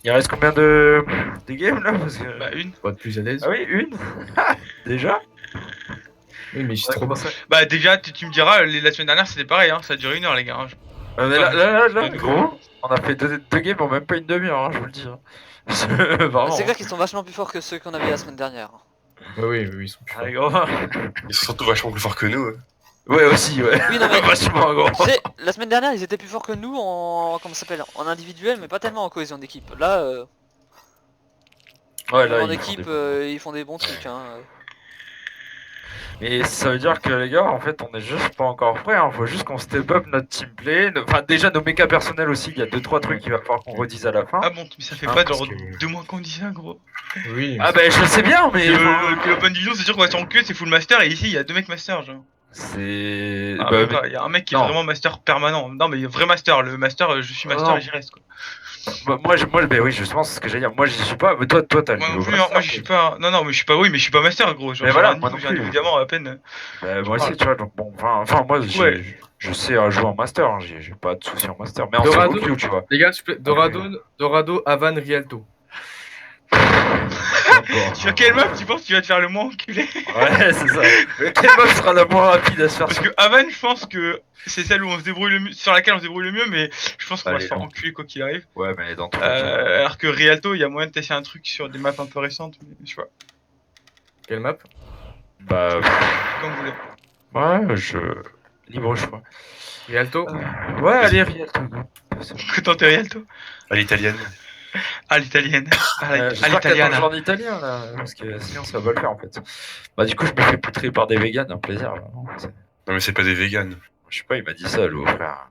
Il reste combien de games là parce que... Bah une. Pas de plus à l'aise. Ah oui, une. Déjà. Oui, mais je suis Ouais, trop comment bas. ça Bah déjà tu me diras, la semaine dernière c'était pareil, hein, ça a duré 1 heure les gars. Hein. Mais là, gros, on a fait deux games en même pas une demi-heure, hein, je vous le dis. Hein. Vraiment. C'est clair qu'ils sont vachement plus forts que ceux qu'on avait la semaine dernière. Oui, ils sont plus Ah, forts. gros. Ils sont surtout vachement plus forts que nous. Ouais, aussi, ouais. Oui, non, mais Vachement, gros. tu sais, la semaine dernière ils étaient plus forts que nous en comment ça s'appelle, en individuel, mais pas tellement en cohésion d'équipe. Là, Ouais, là, en ils font équipe, des- ils font des bons trucs. Hein. Et ça veut dire que les gars, en fait, on est juste pas encore prêts. Hein. Faut juste qu'on step up notre teamplay. Enfin, déjà nos mécas personnels aussi. Il y a 2-3 trucs qu'il va falloir qu'on redise à la fin. Ah bon, mais ça fait Ah, pas parce genre que- 2 mois qu'on dit ça gros. Oui, Ah, bah, je sais bien, mais. Que l'open division c'est sûr qu'on va sur en queue, c'est full master et ici il y a 2 mecs master genre. C'est. Ah, bah, même pas, il y a un mec qui est non. vraiment master permanent. Non mais vrai master, le master je suis master Non. et j'y reste quoi. bah, oui, justement, c'est ce que j'allais dire. Moi, j'y suis pas. Mais toi, t'as le Moi non niveau plus, hein, master, moi je suis pas. Non, mais je suis pas. Oui, mais je suis pas master gros. Genre, Mais j'ai voilà, un moi niveau, non j'ai un plus. niveau diamant à peine. Bah, moi aussi, tu vois. Donc, bon, enfin, moi, Ouais. je sais jouer en master. Hein, j'ai pas de soucis en master. Mais en Dorado. solo queue, tu vois. Les gars, s'il vous plaît, Dorado, Havan, Rialto. Sur quelle map tu penses que tu vas te faire le moins enculé? Ouais, c'est ça. Mais quelle map sera la moins rapide à se faire Parce sur... que Havan, je pense que c'est celle où on se débrouille le mieux, sur laquelle on se débrouille le mieux, mais je pense qu'on va Allez, se faire non. enculer quoi qu'il arrive. Ouais, mais dans tout Alors que Rialto, il y a moyen de tester un truc sur des maps un peu récentes, mais je sais pas. Quelle map? Bah, Comme vous voulez. ouais, libre choix. Rialto? Ouais, allez, Riel. Que tenter Rialto? À l'italienne. À l'italienne. À J'espère qu'il y a l'italienne. un genre en italien, là, parce que sinon ça va pas le faire, en fait. Bah, du coup, je me fais poutrer par des vegans, un plaisir, vraiment. Non, mais c'est pas des véganes. Je sais pas, il m'a dit ça, le frère.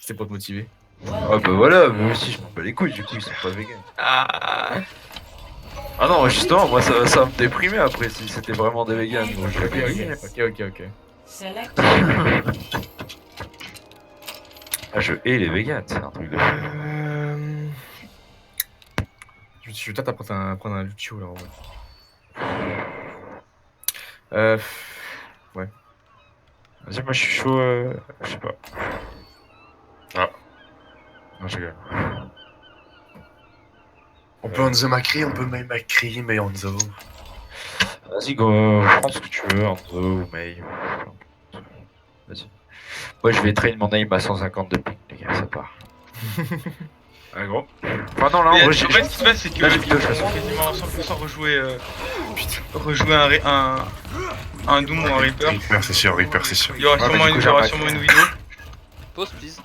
C'était pour te motiver. Ah, bah voilà, moi aussi, je m'en bats les couilles, du coup, ils sont pas vegans. Ah. Ah non, justement, moi, ça va me déprimer après, si c'était vraiment des vegans. Moi, je Ok, vais ok. Select Ah, je hais les vegans, c'est un truc de... Je vais peut-être prendre un Lucio là en vrai. Ouais. Vas-y, moi, je suis chaud, je sais pas. Ah. Non, je rigole. On peut Hanzo Macri, on peut May Macri, mais Hanzo. Vas-y, go, prends ce que tu veux, Anzo ou May. Vas-y. Moi, je vais train mon aim à 150 de ping, les gars, ça part. Ah, gros. Enfin, non, là, Mais en en vrai, fait, ce qui se passe, c'est que là, j'ai ils mis deux vont chasseurs. quasiment 100% rejouer un Doom ou un Reaper. Reaper, c'est sûr, Reaper, c'est sûr. Il y aura Ah, mais sûrement du coup, il y aura j'ai sûrement remarqué. une vidéo. Pause, please.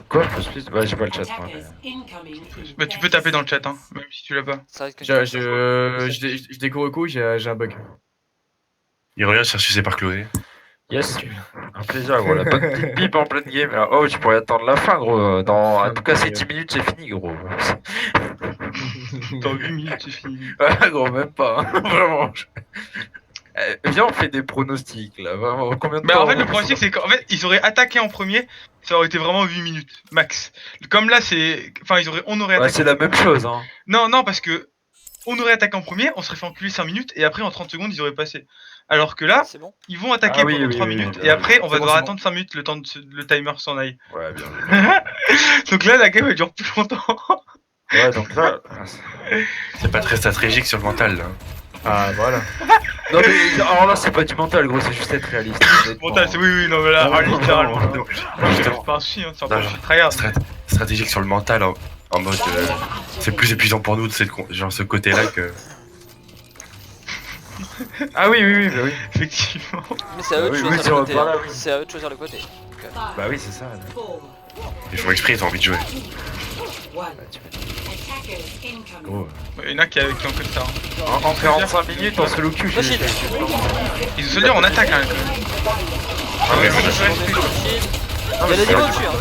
Quoi, plus Ouais, j'ai pas le chat, moi. attackers incoming. Bah, tu peux taper dans le chat, hein, même si tu l'as pas. Ça risque que Je découvre coup, j'ai un bug. Il revient se faire sucer par Chloé. Yes, un plaisir, gros. La bonne petite pipe en pleine game. Là. Oh, tu pourrais attendre la fin, gros. En tout cas, c'est 10 minutes, c'est fini, gros. Dans 8 minutes, c'est fini. Ouais, gros, même pas. Hein. Vraiment. Viens, on fait des pronostics, là. Vraiment, combien de Bah, temps en fait, le pronostic, c'est qu'en fait, ils auraient attaqué en premier, ça aurait été vraiment 8 minutes, max. Comme là, c'est. Enfin, on aurait Ouais, attaqué. c'est la même chose, hein. Non, parce que. On aurait attaqué en premier, on serait fait enculer 5 minutes, et après, en 30 secondes, ils auraient passé. Alors que là, C'est bon. ils vont attaquer Ah oui, pendant oui, 3 oui, minutes, oui, et après, on va c'est bon, devoir c'est attendre 5 minutes le temps de le timer s'en aille. Ouais, bien. Donc là, la game, elle dure plus longtemps. Ouais, donc là. C'est pas très stratégique sur le mental, là. Ah voilà. Non, mais alors là, c'est pas du mental, gros, c'est juste être réaliste. Mental, c'est oui, non, mais là, Non, non, littéralement. non, Non, C'est justement, pas un souci, hein, c'est un Non, peu non. tryhard. stratégique sur le mental, en mode. C'est plus épuisant pour nous de genre ce côté-là que. Ah oui, bah oui. Effectivement. Mais c'est à eux de oui, choisir oui, si le on côté. va par là, Hein. oui. C'est à eux de choisir le côté. Bah oui, c'est ça. Ils font exprès, ils ont envie de jouer. Attackers incoming. Gros. Il y en a qui ont que ça. Hein. En 45 minutes, en solo queue, Flash shield. Ils se dire, on attaque hein. Ah, mais Flash moi, shield. Il y a des niveaux dessus. Hein.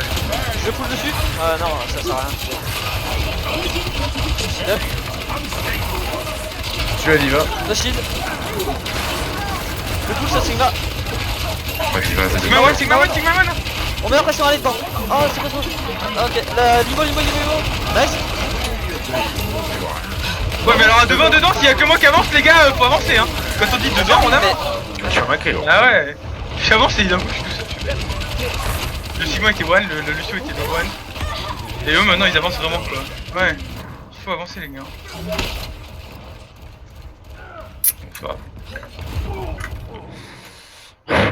Je pull dessus. Ah non, ça sert à rien. Hop, Tu as dit va. flash shield. Je pull ça Sigma. Vas-y, vas-y. Sigma one. On met la pression, allez dedans. Oh, c'est pas ça. Ah, ok, niveau. Nice. Ouais, mais alors dedans, s'il y a que moi qui avance, les gars, faut avancer. Hein. Quand on dit dedans, on avance. Je suis remarqué, gros. Ah ouais. J'avance et d'un coup, je suis tout seul. Le Sigma était one, le Lucio était de one. Et eux maintenant ils avancent vraiment quoi. Ouais, il faut avancer les gars. Ça va.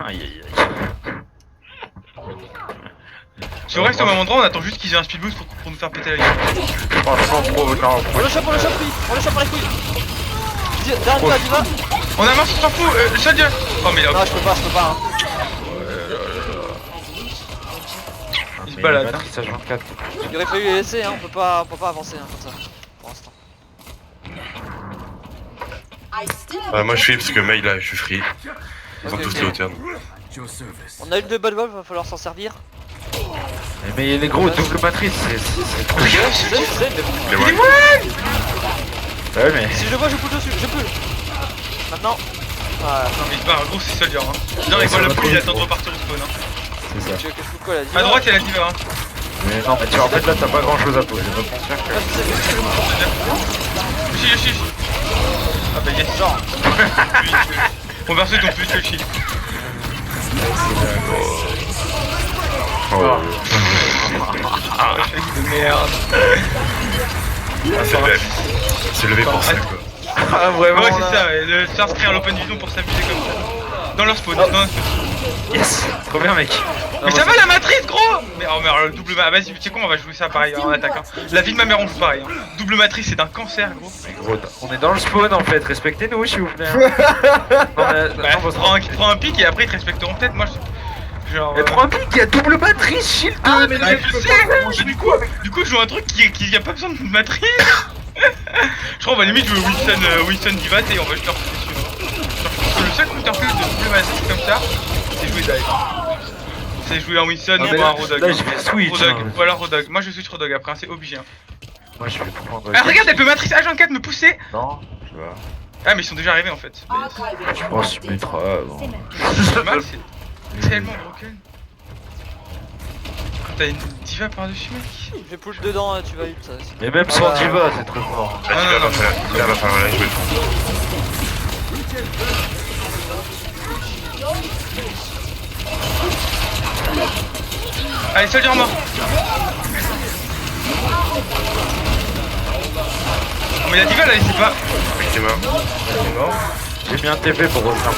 Aïe aïe aïe. Si on reste au même endroit, on attend juste qu'ils aient un speed boost pour nous faire péter la gueule. Franchement, pro, non, On le chope lui. On le chope par les couilles. Derrière Diva. On avance, on s'en fout, le soldier. Oh mais il a... Non, je peux pas hein. Il se balade. Matrice H24. Il aurait fallu les laisser, hein. On peut pas avancer hein, comme ça. Pour l'instant. Moi je suis parce que May là, je suis free. Ils ont Ok, tous ok. les hauteurs. On a eu le 2 bad wolf, va falloir s'en servir. Mais les gros, double matrice, c'est trop Je cher. sais, mais bon. Les one. Ouais, mais. Si je le vois, je pull dessus, je pull. Maintenant. Voilà. Non mais il se barre, gros c'est soldier hein. Genre il voit le pull, il attend de repartir au spawn hein. C'est ça. Tu veux que je fous quoi là Diva? À droite il y a la diva hein. Mais non, mais tu vois, en fait là, t'as pas grand chose à poser. Je vais te mentir Ouais, je sais. Yoshi. Ah bah yes. Genre. On va refaire ton plus Yoshi. Oh. Ah de merde. C'est levé pour ça quoi. Ah, vraiment Ouais là. c'est ça, ouais, de s'inscrire à l'open vision pour s'amuser comme ça. Dans leur spawn, dans leur spawn. Yes. Trop bien, mec. Mais ça va la matrice gros. Mais oh mais alors le double matrice, vas-y tu sais quoi on va jouer ça pareil en attaquant. La vie de ma mère on joue pareil hein. Double matrice c'est d'un cancer gros. Gros, on est dans le spawn en fait. Respectez-nous, s'il vous plaît. Non, mais. Bah, non, prends un pic et après ils te respecteront peut-être moi je... Genre... Mais prends un pic, il y a double matrice, shield 2. Ah mais je sais mais du coup je joue un truc qui a pas besoin de matrice. Je crois on va limite jouer Winston Diva et on va juste leur faire dessus. Genre, je pense que le seul counterplay de double matrice comme ça, c'est jouer Dive. C'est jouer un Winston ou un Rodog. Là, je vais switch. Rodog, hein. ou alors Rodog. Moi je switch Rodog après, hein, c'est obligé. Hein. Moi, je vais prendre. Ah regarde, elle peut matrice H24 me pousser. Non, je vois. Ah mais ils sont déjà arrivés en fait. Je pense que tu mettras. Bon. C'est mal, c'est tellement broken. T'as une diva par-dessus mec. Je vais pull dedans, tu vas ult ça aussi. Mais même sans diva, c'est trop fort. Là, tu vas falloir la jouer. Allez, soldier mort. Oh, mais la diva là, il sait pas. T'es mort. J'ai mis un TP pour refaire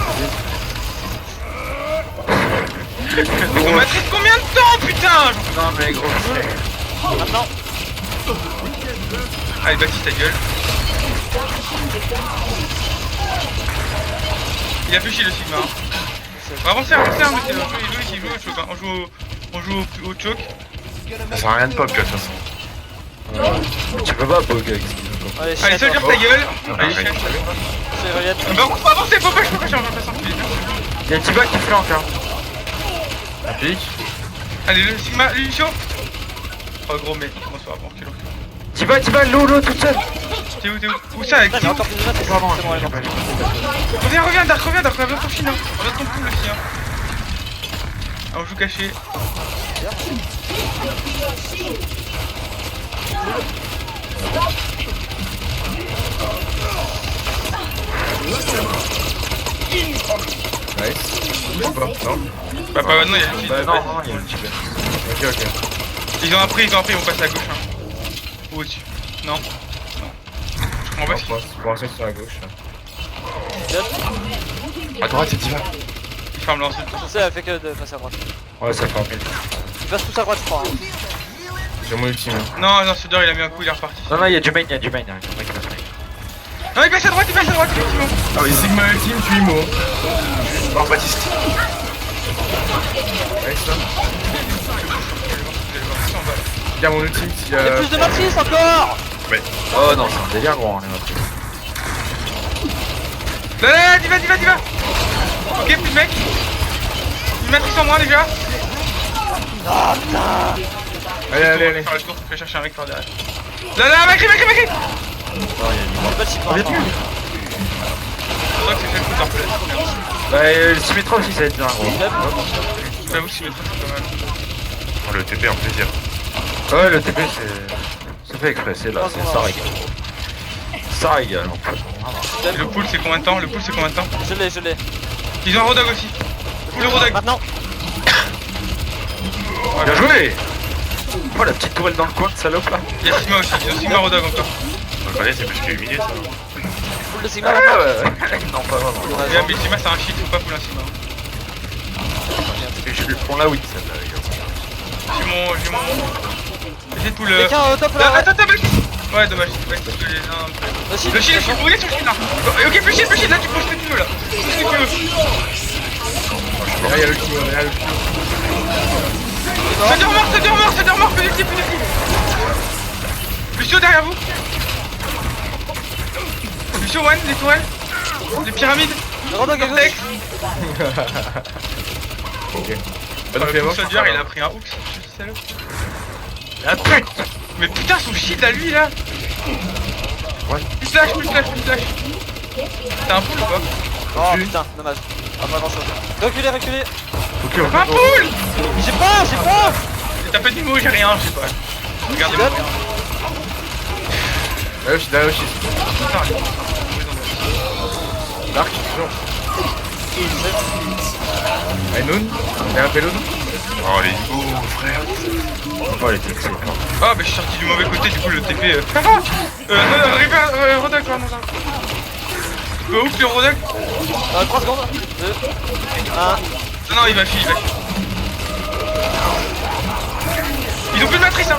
Mais on matrice combien de temps putain? Non, mais gros. Maintenant. Allez, Baptiste ta gueule. Il a fléchi le Sigma. Hein. On va avancer, mais c'est il joue au choc. Hein. On joue au choc. Ça sert à rien de pop, de toute façon. Tu peux pas poke avec ça. Allez, Allez, chien, soldier toi. ta gueule. Allez, Ouais. chien. C'est relié. Bah, on faut avancer, faut pas changer en passant. Y'a Diva qui flanque, hein. Un pic. Allez, le Sigma, Lucio. Oh, gros, mais. Bon, c'est pas bon, quel enfer. Diva, l'eau toute seule. T'es où? Où ça avec Il y a encore plus de matrice. C'est bon, elle est morte. Reviens, Dark, reviens ton chine. Hein. Reviens ton pool aussi. Hein. Ah, on joue caché. Nice. Ou pas? Non. Bah, pas maintenant, il y a le Bah, fil. non, il y a le Diva. Ok. Ils ont appris, on passe à gauche. Hein. Ou au-dessus. Non. On va Pour l'instant, sur la gauche. À droite, c'est Diva. il ferme l'enceinte. Je sais, elle fait que de passer à droite. Ouais, ça fait un 1000. Ils passent tous à droite, je crois. Hein. J'ai mon ultime. Non, ce il a mis un coup, il est reparti. Non, il y a du main, il y a du main. Non, il passe à droite, effectivement. Ah oui, Sigma ultime, tu IMO. Oh, Baptiste. Nice là. Regarde mon ultime s'il y Il y a a. plus de matrice encore. Oh non, c'est un délire, gros, on est matrice. Là, diva. Ok, plus de mec. Une matrice en moins déjà. Allez. Faire le tour, je vais chercher un mec par derrière. Là, Macri. C'est pas le chip, hein. C'est vrai que c'est fait le coup d'arplay. Bah, le Symmetra aussi, ça va être bien, gros. J'avoue que c'est pas mal. Oh, le TP en plaisir. Ouais, le TP, c'est fait exprès, c'est là, ça régale. Ça régale, en fait. Le pool, c'est combien de temps? Je l'ai. Ils ont un Rodog aussi. Pool le Rodog. Maintenant. Ouais, Bien joué. Oh la petite tourelle dans le coin de salope là. Il y a Sigma aussi, il y a Sigma Rodog encore. On connaît, c'est plus que 8 minutes. Ça. Full de Sigma Ouais, maintenant. ouais. Non pas vraiment. Ouais, mais Sigma c'est un shit, faut pas full un Sigma. Je lui prends la win celle-là les gars. J'ai mon... J'essaie de pull... Quelqu'un top là. Attends, Balkis. Ouais, dommage. Balkis, Le shield, le shield, attention. brûlé sur le shield là. Ok, plus shield, là tu prends ce que tu veux là. Tout ce que tu veux. Là, il y a le kill, là, le kill. Ça dure mort, plus de type. Lucio derrière vous. Lucio, one, les tourelles. Les pyramides. Le Rodog à Cortex. gauche. Ok. Pas de flemme. Soldier, il a pris un hook, ce salaud. La pute. Mais putain, son shield à lui là. Ouais. Plus flash. T'as un full ou pas? Oh putain, dommage. Ah, pas grand chose. Reculez. Ok, Pas un full. J'ai pas. T'as pas dit mot, j'ai rien, je sais pas. Regardez-moi bien. Là, je suis là, aussi. Dark, toujours. Aynoun, derrière Pélon. Oh, les oh, frère. Oh les textes. Ah, bah je suis sorti du mauvais côté, du coup le TP. Rodog, pardon. Tu peux ouf le Rodog? 3 secondes. 2. 1. Non, il va filer. Ils ont plus de matrice, hein.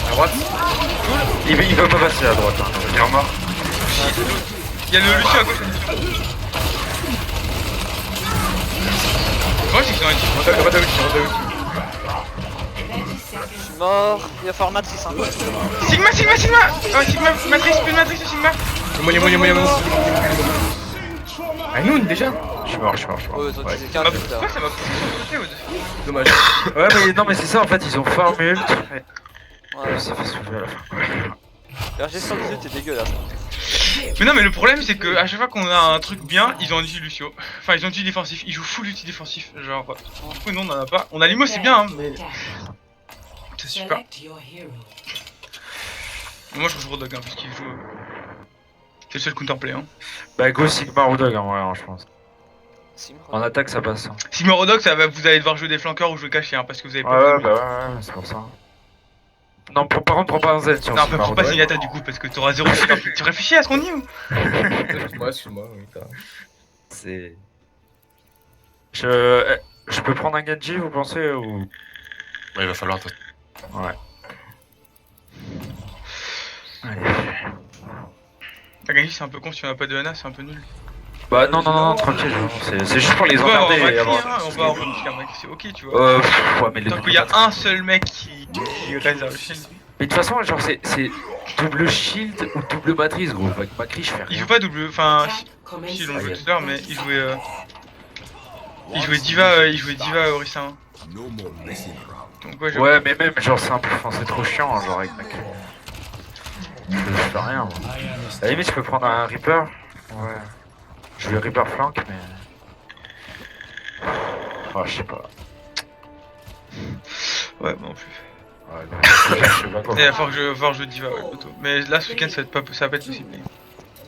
À droite. Il veut pas passer à droite. Hein. Il est en mort. Il y a le Lucio à gauche. Moi, c'est qu'ils ont été. Rodog. Je suis mort. Il va falloir matrice. Hein. Sigma. Oh, Sigma, matrice, plus de matrice, Sigma. Moyen. Aynoun, déjà. Je suis mort. Ouais, toi, tu sais Ah, qu'un pourquoi ça m'a poussé sur le côté, ouais. Dommage. Ouais mais non mais c'est ça en fait, ils ont farm ult. Ouais, Ça fait soulever à la fin. RG 118 t'es dégueulasse. Mais non, mais le problème c'est que à chaque fois qu'on a un truc bien, ils ont anti Lucio. Enfin, ils ont anti défensif, ils jouent full ulti défensif. Genre, du coup, non, on en a pas. On a Limo, c'est bien, hein, mais c'est super. Select your hero. Moi, je joue Rodog, hein, parce qu'il joue. C'est le seul counterplay, hein. Bah go Sigma Rodog en vrai, hein, je pense. Sigma. En attaque ça passe. Hein. Sigma Rodog, ça va, vous allez devoir jouer des flanqueurs ou jouer caché, hein, parce que vous avez pas. Ouais, c'est pour ça. Non, par contre, prends pas un Z sur Non, Sigma prends pas Rodog. Zenyatta du coup, parce que t'auras 0 shield. Tu réfléchis à ce qu'on dit ou? Excuse-moi, oui, t'as. C'est. Je peux prendre un Genji, vous pensez ou. Ouais, il va falloir. Ouais. Allez. La Genji, c'est un peu con si on a pas de Hana, c'est un peu nul. Bah non, tranquille, c'est juste pour les On peut avoir emmerder et Macri, avoir. hein, on peut avoir Macri, c'est ok, tu vois. Ouais, mais les Tant qu'il y a un seul mec qui réserve le shield. Mais de toute façon, genre, c'est double shield ou double matrice, gros. Avec Macri, je fais rien. Il joue pas double, enfin, Attack si commences. l'on joue tout à l'heure, mais il jouait Diva Orisa. Hein. Donc ouais, Ouais, mais même, genre, c'est un peu. Enfin, c'est trop chiant, genre, avec Macri. Je fais rien, moi. À la limite, je peux prendre un Reaper. Ouais. Je vais Reaper flank, mais. Oh, je sais pas. Ouais, moi non plus. Ouais, non, je sais pas quoi. Et il va falloir que je joue Diva, ouais, plutôt. Mais là, ce week-end, ça va pas être possible.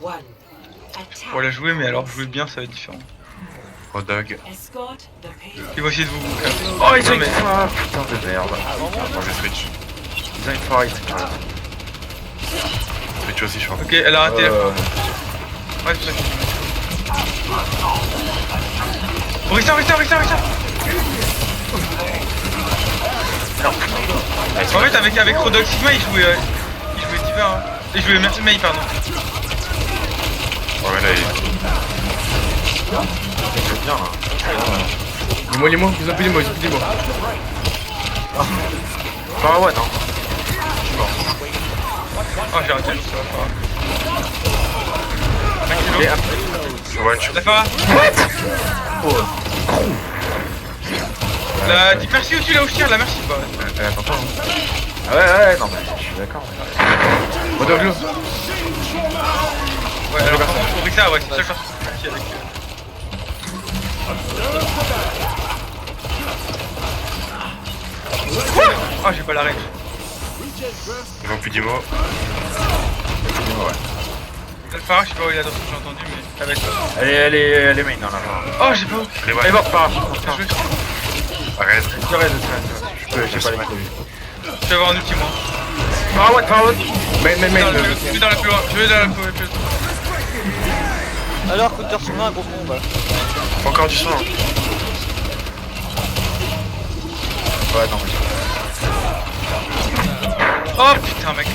One. Pour Attack. la jouer, mais alors jouer bien, ça va être différent. Rodog. Escort the payload. Ils vont essayer de vous. Oh, ils ont Non, une mais- fois. Putain de merde. Moi, je switch. Ils ont une fois, Switch aussi, je crois. Ok, elle a raté la fin. Ouais, c'est ça. Orisa. En fait, avec Rodog Sigma, il jouait Diva, hein. Il jouait Mei, pardon. Ouais, là, il. C'est bien, là. Limo, ils ont plus Limo. Ah ouais, non. Oh, j'ai raté, ça va pas. Et 5 après. Ouais, tu. La Farah. La dis merci au-dessus là où je tire, la merci pas. Attends pas. Hein. Ah ouais, non, mais je suis d'accord. Rodog, l'eau. Ouais, alors par contre, Orisa, ouais, c'est le seul perso qui avec. Ah, j'ai pas la range. Ils ont plus d'IMO. Farah, je sais pas où il est dans ce que j'ai entendu, mais ça va être. Elle est main dans la barre. Oh, j'ai pas où. Les Elle est morte par Bien joué. Arrête. Je peux, j'ai pas les couilles. Je vais avoir un ulti, moi. Farah, Farah. Main. Je vais dans la plus loin. Je vais dans la plus loin. Alors, counter sur main, gros con, bah. Encore du sang. Ouais, non, mais Oh putain, mec.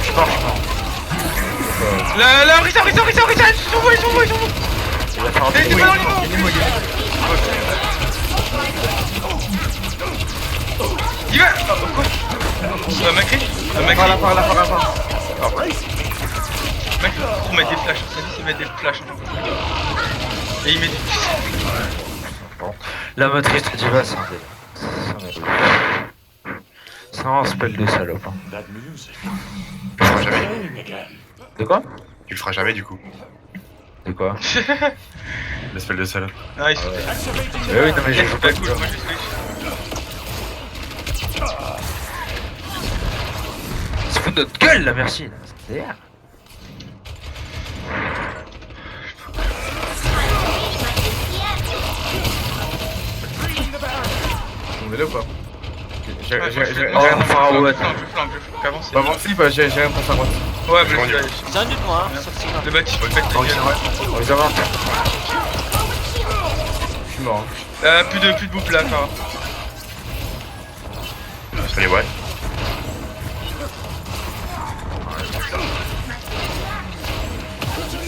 je pars. Là, Rissa, ils sont beaux. Il va faire un T'es truc. pas dans l'immo. Il va. Oh, quoi Macri Par là. Mec, faut mettre des flashs, ça dit c'est mettre des flashs. Et il met des. La motrice de Diva, c'est un délire. C'est un spell de salope. Hein. Tu le feras jamais. De quoi? Tu le feras jamais du coup. De quoi? Le spell de salope. Ah, ils sont. Oui, non, mais j'ai C'est pas cool, moi je vais switch. Il se fout de notre gueule, la merci. Là. C'est délire. On est là ou pas? J'ai Ouais, rien moi, à faire à droite. je flanque, qu'avance. Bah, moi aussi, bah, j'ai rien à faire à droite. Ouais, Je mais m'ennuie. C'est un but, moi, hein, sur Sigma. le bâti, faut mettre ta gueule. On les a marre. Je suis mort. Plus de boucle là, Farah. Allez, ouais.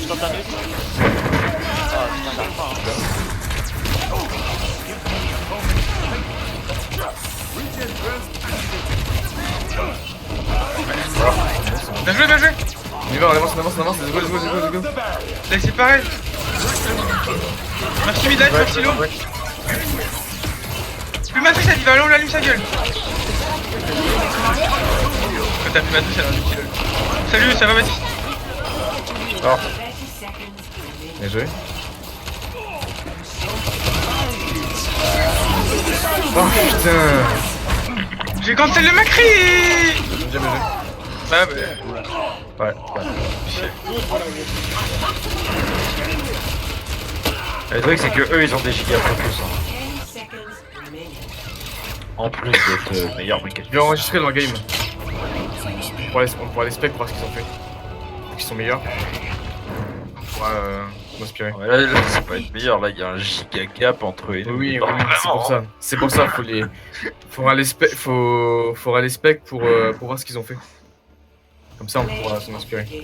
Je tente un but. Ah putain, j'arrive pas, hein. Bien joué, bien joué. On y va, on avance, let's go. Là, c'est pareil. Merci Midlife, merci Lo. Plus Matrice, elle dit va, allons, on allume sa gueule. Quand t'as plus Matrice, elle allume lol. Salut, ça va Baptiste? 30 seconds remaining. Bien joué. Oh putain. J'ai cancel le Macri. Bien joué. Bah, Ouais. Le truc, c'est que eux, ils ont des gigas focus. 10 seconds remaining. En plus d'être meilleurs mécaniques. Je vais enregistrer dans le game. On pourra les specs pour voir ce qu'ils ont fait. Ils sont meilleurs. On pourra m'inspirer. Ouais, là, ça va être meilleur. Là, il y a un giga gap entre eux. Oui, c'est pour ça. Faudra les specs pour voir ce qu'ils ont fait. Comme ça, on pourra s'en inspirer. Game.